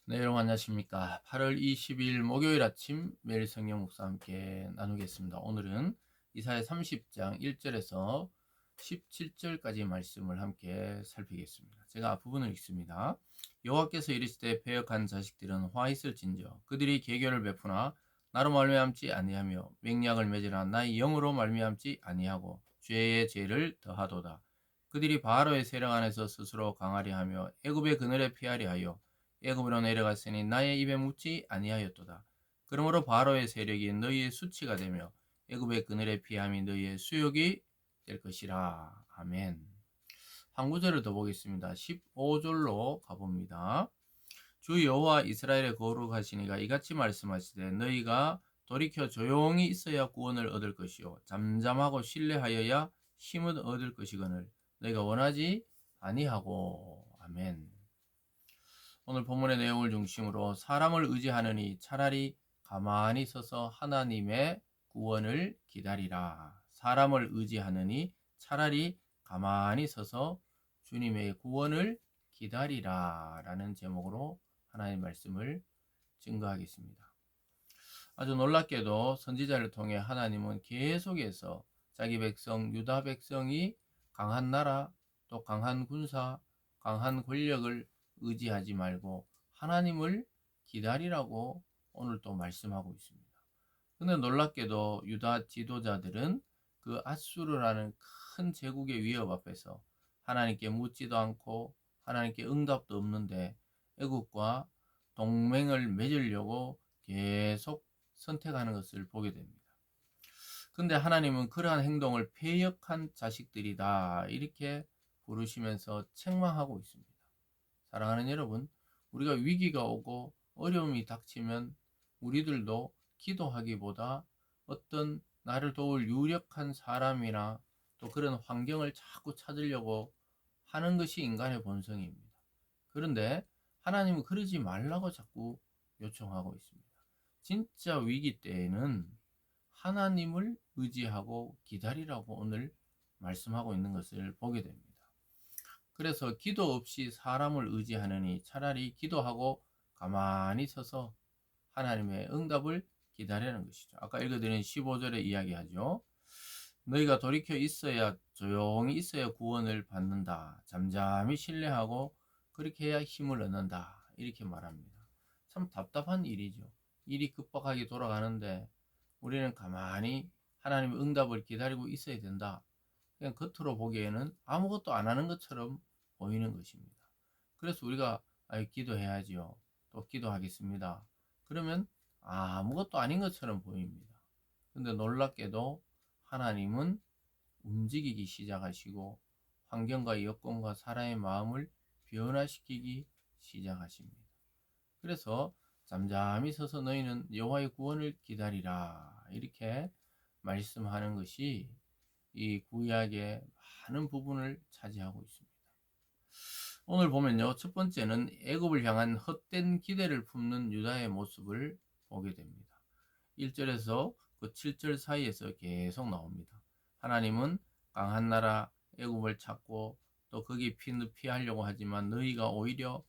네, 여러분 안녕하십니까. 8월 20일 목요일 아침 매일 성경 묵상 함께 나누겠습니다. 오늘은 이사야 30장 1절에서 17절까지 말씀을 함께 살피겠습니다. 제가 앞부분을 읽습니다. 여호와께서 이르시되 패역한 자식들은 화 있을진저 그들이 계교를 베푸나 나로 말미암지 아니하며 맹약을 맺으나 나의 영으로 말미암지 아니하고 죄의 죄를 더하도다. 그들이 바로의 세력 안에서 스스로 강하려 하며 애굽의 그늘에 피하려 하여 애굽으로 내려갔으니 나의 입에 묻지 아니하였도다. 그러므로 바로의 세력이 너희의 수치가 되며 애굽의 그늘의 피함이 너희의 수욕이 될 것이라. 아멘. 한 구절을 더 보겠습니다. 15절로 가봅니다. 주 여호와 이스라엘의 거룩하시니가 이같이 말씀하시되 너희가 돌이켜 조용히 있어야 구원을 얻을 것이요 잠잠하고 신뢰하여야 힘을 얻을 것이거늘 너희가 원하지 아니하고. 아멘. 오늘 본문의 내용을 중심으로 사람을 의지하느니 차라리 가만히 서서 하나님의 구원을 기다리라. 사람을 의지하느니 차라리 가만히 서서 주님의 구원을 기다리라 라는 제목으로 하나님의 말씀을 증거하겠습니다. 아주 놀랍게도 선지자를 통해 하나님은 계속해서 자기 백성 유다 백성이 강한 나라 또 강한 군사 강한 권력을 의지하지 말고 하나님을 기다리라고 오늘 또 말씀하고 있습니다. 근데 놀랍게도 유다 지도자들은 그 아수르라는 큰 제국의 위협 앞에서 하나님께 묻지도 않고 하나님께 응답도 없는데 애국과 동맹을 맺으려고 계속 선택하는 것을 보게 됩니다. 근데 하나님은 그러한 행동을 패역한 자식들이다 이렇게 부르시면서 책망하고 있습니다. 사랑하는 여러분, 우리가 위기가 오고 어려움이 닥치면 우리들도 기도하기보다 어떤 나를 도울 유력한 사람이나 또 그런 환경을 자꾸 찾으려고 하는 것이 인간의 본성입니다. 그런데 하나님은 그러지 말라고 자꾸 요청하고 있습니다. 진짜 위기 때에는 하나님을 의지하고 기다리라고 오늘 말씀하고 있는 것을 보게 됩니다. 그래서 기도 없이 사람을 의지하느니 차라리 기도하고 가만히 서서 하나님의 응답을 기다리는 것이죠. 아까 읽어드린 15절에 이야기하죠. 너희가 돌이켜 있어야 조용히 있어야 구원을 받는다. 잠잠히 신뢰하고 그렇게 해야 힘을 얻는다. 이렇게 말합니다. 참 답답한 일이죠. 일이 급박하게 돌아가는데 우리는 가만히 하나님의 응답을 기다리고 있어야 된다. 그냥 겉으로 보기에는 아무것도 안 하는 것처럼 보이는 것입니다. 그래서 우리가 기도해야지요. 또 기도하겠습니다. 그러면 아무것도 아닌 것처럼 보입니다. 근데 놀랍게도 하나님은 움직이기 시작하시고 환경과 여건과 사람의 마음을 변화시키기 시작하십니다. 그래서 잠잠히 서서 너희는 여호와의 구원을 기다리라 이렇게 말씀하는 것이 이 구약의 많은 부분을 차지하고 있습니다. 오늘 보면요. 첫 번째는 애굽을 향한 헛된 기대를 품는 유다의 모습을 보게 됩니다. 1절에서 그 7절 사이에서 계속 나옵니다. 하나님은 강한 나라 애굽을 찾고 또 거기 피하려고 하지만 너희가 오히려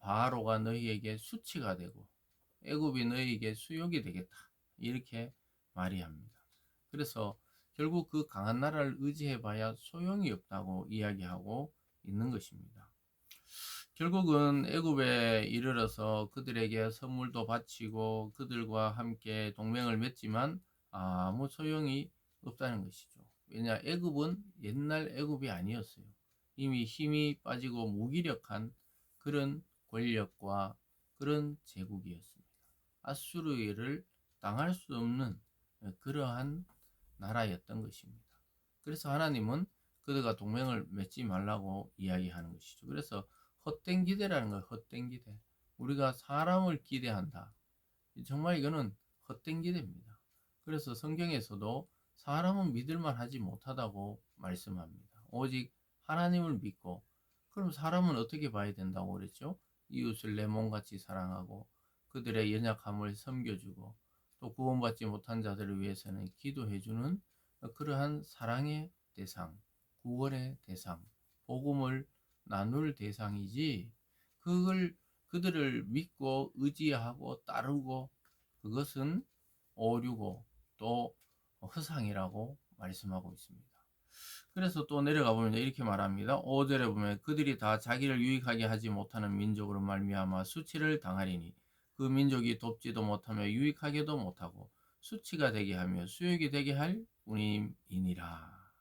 바로가 너희에게 수치가 되고 애굽이 너희에게 수욕이 되겠다. 이렇게 말이 합니다. 그래서 결국 그 강한 나라를 의지해봐야 소용이 없다고 이야기하고 있는 것입니다. 결국은 애굽에 이르러서 그들에게 선물도 바치고 그들과 함께 동맹을 맺지만 아무 소용이 없다는 것이죠. 왜냐, 애굽은 옛날 애굽이 아니었어요. 이미 힘이 빠지고 무기력한 그런 권력과 그런 제국이었습니다. 아수르를 당할 수 없는 그러한 나라였던 것입니다. 그래서 하나님은 그들과 동맹을 맺지 말라고 이야기하는 것이죠. 그래서 헛된 기대라는 걸 헛된 기대. 우리가 사람을 기대한다. 정말 이거는 헛된 기대입니다. 그래서 성경에서도 사람은 믿을만 하지 못하다고 말씀합니다. 오직 하나님을 믿고, 그럼 사람은 어떻게 봐야 된다고 그랬죠? 이웃을 내 몸같이 사랑하고 그들의 연약함을 섬겨주고 또 구원받지 못한 자들을 위해서는 기도해주는 그러한 사랑의 대상, 구원의 대상, 복음을 나눌 대상이지 그걸 그들을 믿고 의지하고 따르고 그것은 오류고 또 허상이라고 말씀하고 있습니다. 그래서 또 내려가 보면 이렇게 말합니다. 5절에 보면 그들이 다 자기를 유익하게 하지 못하는 민족으로 말미암아 수치를 당하리니 그 민족이 돕지도 못하며 유익하게도 못하고 수치가 되게 하며 수욕이 되게 할 뿐임이니라.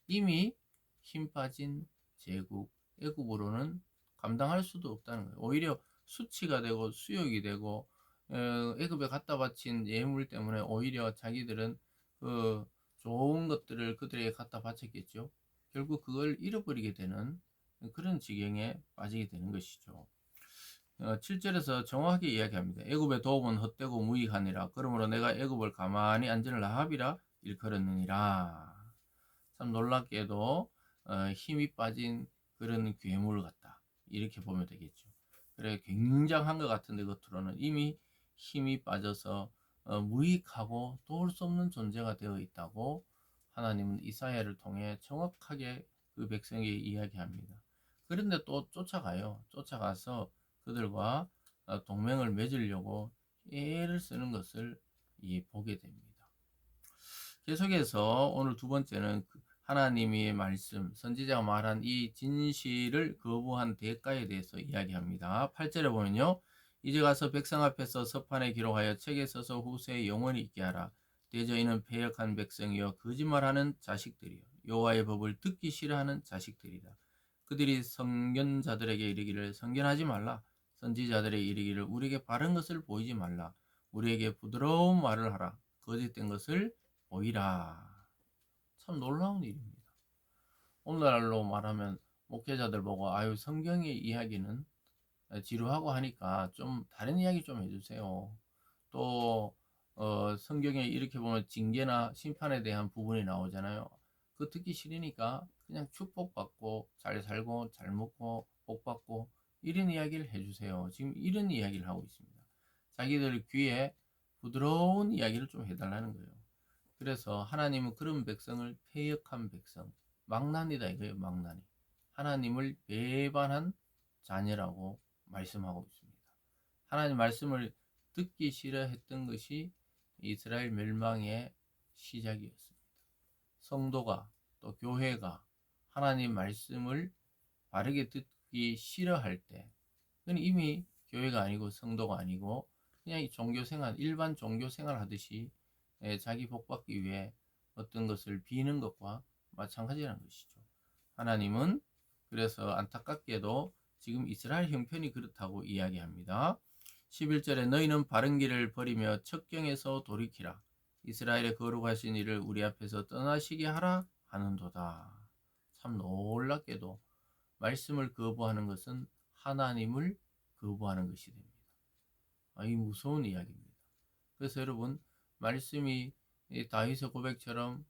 이미 힘 빠진 제국 애굽으로는 감당할 수도 없다는 거예요. 오히려 수치가 되고 수욕이 되고 애굽에 갖다 바친 예물 때문에 오히려 자기들은 그 좋은 것들을 그들에게 갖다 바쳤겠죠. 결국 그걸 잃어버리게 되는 그런 지경에 빠지게 되는 것이죠. 7절에서 정확하게 이야기합니다. 애굽의 도움은 헛되고 무익하니라. 그러므로 내가 애굽을 가만히 앉을 라합이라 일컬었느니라. 참 놀랍게도 힘이 빠진 그런 괴물 같다. 이렇게 보면 되겠죠. 그래 굉장한 것 같은데 겉으로는 이미 힘이 빠져서 무익하고 도울 수 없는 존재가 되어 있다고 하나님은 이사야를 통해 정확하게 그 백성에게 이야기합니다. 그런데 또 쫓아가요. 쫓아가서 그들과 동맹을 맺으려고 애를 쓰는 것을 보게 됩니다. 계속해서 오늘 두 번째는 하나님의 말씀, 선지자가 말한 이 진실을 거부한 대가에 대해서 이야기합니다. 8절에 보면요. 이제 가서 백성 앞에서 서판에 기록하여 책에 써서 후세에 영원히 있게 하라. 대저희는 패역한 백성이요 거짓말하는 자식들이요 여호와의 법을 듣기 싫어하는 자식들이라. 그들이 선견자들에게 이르기를 선견하지 말라. 선지자들에게 이르기를 우리에게 바른 것을 보이지 말라. 우리에게 부드러운 말을 하라. 거짓된 것을 보이라. 참 놀라운 일입니다. 오늘날로 말하면 목회자들 보고 아유 성경의 이야기는 지루하고 하니까 좀 다른 이야기 좀 해주세요. 또 성경에 이렇게 보면 징계나 심판에 대한 부분이 나오잖아요. 그 듣기 싫으니까 그냥 축복받고 잘 살고 잘 먹고 복받고 이런 이야기를 해주세요. 지금 이런 이야기를 하고 있습니다. 자기들 귀에 부드러운 이야기를 좀 해달라는 거예요. 그래서 하나님은 그런 백성을 패역한 백성, 망난이다 이거예요. 망난이. 하나님을 배반한 자녀라고 말씀하고 있습니다. 하나님 말씀을 듣기 싫어했던 것이 이스라엘 멸망의 시작이었습니다. 성도가 또 교회가 하나님 말씀을 바르게 듣기 싫어할 때 그건 이미 교회가 아니고 성도가 아니고 그냥 종교생활 일반 종교생활 하듯이 자기 복받기 위해 어떤 것을 비는 것과 마찬가지라는 것이죠. 하나님은 그래서 안타깝게도 지금 이스라엘 형편이 그렇다고 이야기합니다. 11절에 너희는 바른 길을 버리며 척경에서 돌이키라. 이스라엘의 거룩하신 이를 우리 앞에서 떠나시게 하라 하는도다. 참 놀랍게도 말씀을 거부하는 것은 하나님을 거부하는 것이 됩니다. 이 무서운 이야기입니다. 그래서 여러분 말씀이 다윗의 고백처럼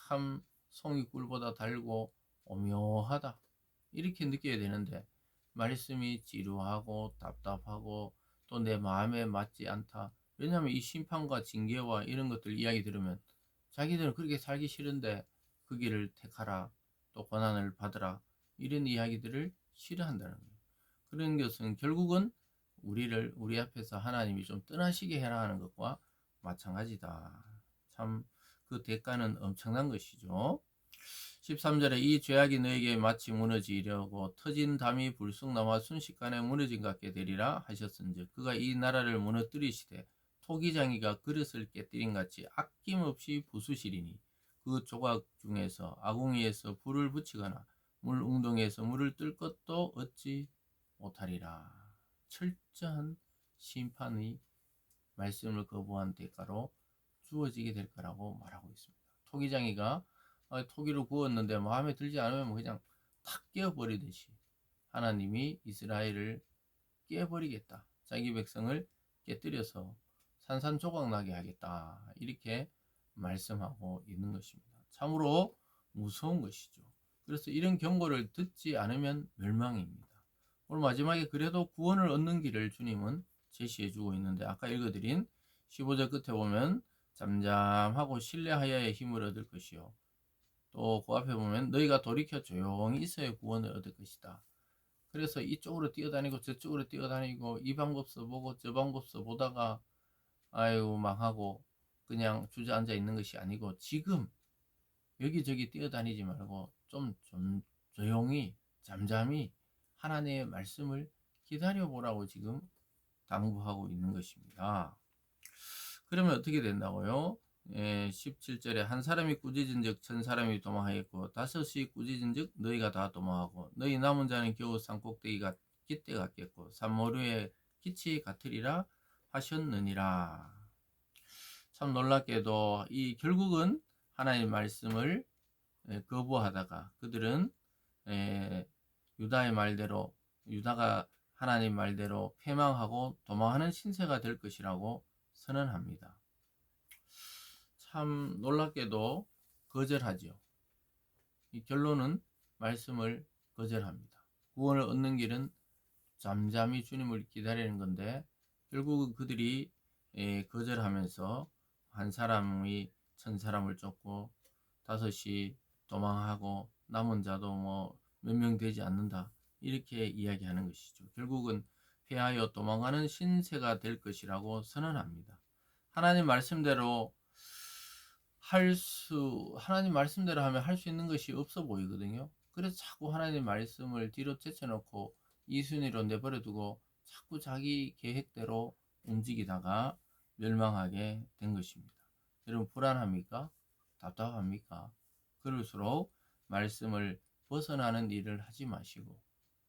참 송이 꿀보다 달고 오묘하다 이렇게 느껴야 되는데 말씀이 지루하고 답답하고 또 내 마음에 맞지 않다. 왜냐하면 이 심판과 징계와 이런 것들 이야기 들으면 자기들은 그렇게 살기 싫은데 그 길을 택하라 또 고난을 받으라 이런 이야기들을 싫어한다는 거예요. 그런 것은 결국은 우리 앞에서 하나님이 좀 떠나시게 해라 하는 것과 마찬가지다. 참 그 대가는 엄청난 것이죠. 13절에 이 죄악이 너에게 마치 무너지려고 터진 담이 불쑥 나와 순식간에 무너진 것 같게 되리라 하셨은즉 그가 이 나라를 무너뜨리시되 토기장이가 그릇을 깨뜨린 같이 아낌없이 부수시리니 그 조각 중에서 아궁이에서 불을 붙이거나 물 웅덩이에서 물을 뜰 것도 얻지 못하리라. 철저한 심판의 말씀을 거부한 대가로 주어지게 될 거라고 말하고 있습니다. 토기장이가 토기를 구웠는데 마음에 들지 않으면 그냥 탁 깨어버리듯이 하나님이 이스라엘을 깨버리겠다. 자기 백성을 깨뜨려서 산산조각 나게 하겠다. 이렇게 말씀하고 있는 것입니다. 참으로 무서운 것이죠. 그래서 이런 경고를 듣지 않으면 멸망입니다. 오늘 마지막에 그래도 구원을 얻는 길을 주님은 제시해주고 있는데 아까 읽어드린 15절 끝에 보면 잠잠하고 신뢰하여야 힘을 얻을 것이요. 또 그 앞에 보면 너희가 돌이켜 조용히 있어야 구원을 얻을 것이다. 그래서 이쪽으로 뛰어다니고 저쪽으로 뛰어다니고 이 방법 써보고 저 방법 써보다가 아유 망하고 그냥 주저앉아 있는 것이 아니고 지금 여기저기 뛰어다니지 말고 좀 조용히 잠잠히 하나님의 말씀을 기다려보라고 지금 당부하고 있는 것입니다. 그러면 어떻게 된다고요? 17절에 한 사람이 꾸짖은즉 천 사람이 도망하였고 다섯이 꾸짖은즉 너희가 다 도망하고 너희 남은 자는 겨우 산꼭대기가 깃대 같겠고 산모류의 기치 같으리라 하셨느니라. 참 놀랍게도 이 결국은 하나님 말씀을 거부하다가 그들은 유다의 말대로 유다가 하나님 말대로 패망하고 도망하는 신세가 될 것이라고 선언합니다. 참 놀랍게도 거절하죠. 이 결론은 말씀을 거절합니다. 구원을 얻는 길은 잠잠히 주님을 기다리는 건데 결국은 그들이 거절하면서 한 사람이 천 사람을 쫓고 다섯이 도망하고 남은 자도 뭐 몇 명 되지 않는다 이렇게 이야기하는 것이죠. 결국은 패하여 도망가는 신세가 될 것이라고 선언합니다. 하나님 말씀대로 하나님 말씀대로 하면 할 수 있는 것이 없어 보이거든요. 그래서 자꾸 하나님 말씀을 뒤로 제쳐놓고 이순위로 내버려 두고 자꾸 자기 계획대로 움직이다가 멸망하게 된 것입니다. 여러분 불안합니까? 답답합니까? 그럴수록 말씀을 벗어나는 일을 하지 마시고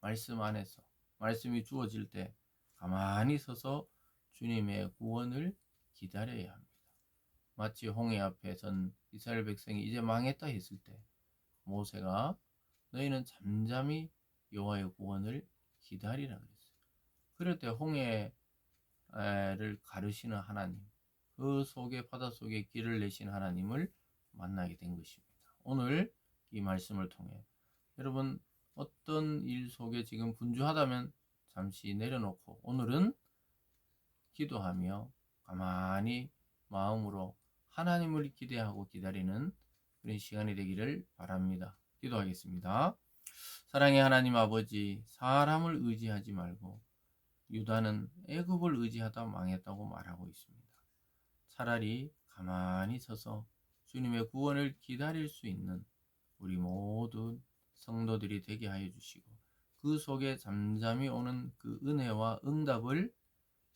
말씀 안에서 말씀이 주어질 때 가만히 서서 주님의 구원을 기다려야 합니다. 마치 홍해 앞에 선 이스라엘 백성이 이제 망했다 했을 때 모세가 너희는 잠잠히 여호와의 구원을 기다리라 그랬어요. 그럴 때 홍해를 가르시는 하나님, 그 속에 바다 속에 길을 내신 하나님을 만나게 된 것입니다. 오늘 이 말씀을 통해 여러분 어떤 일 속에 지금 분주하다면 잠시 내려놓고 오늘은 기도하며 가만히 마음으로 하나님을 기대하고 기다리는 그런 시간이 되기를 바랍니다. 기도하겠습니다. 사랑의 하나님 아버지, 사람을 의지하지 말고 유다는 애굽을 의지하다 망했다고 말하고 있습니다. 차라리 가만히 서서 주님의 구원을 기다릴 수 있는 우리 모든 성도들이 되게 하여 주시고 그 속에 잠잠히 오는 그 은혜와 응답을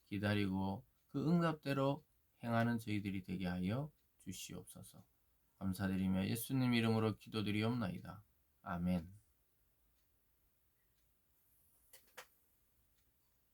기다리고 그 응답대로 행하는 저희들이 되게 하여 주시옵소서. 감사드리며 예수님 이름으로 기도드리옵나이다. 아멘.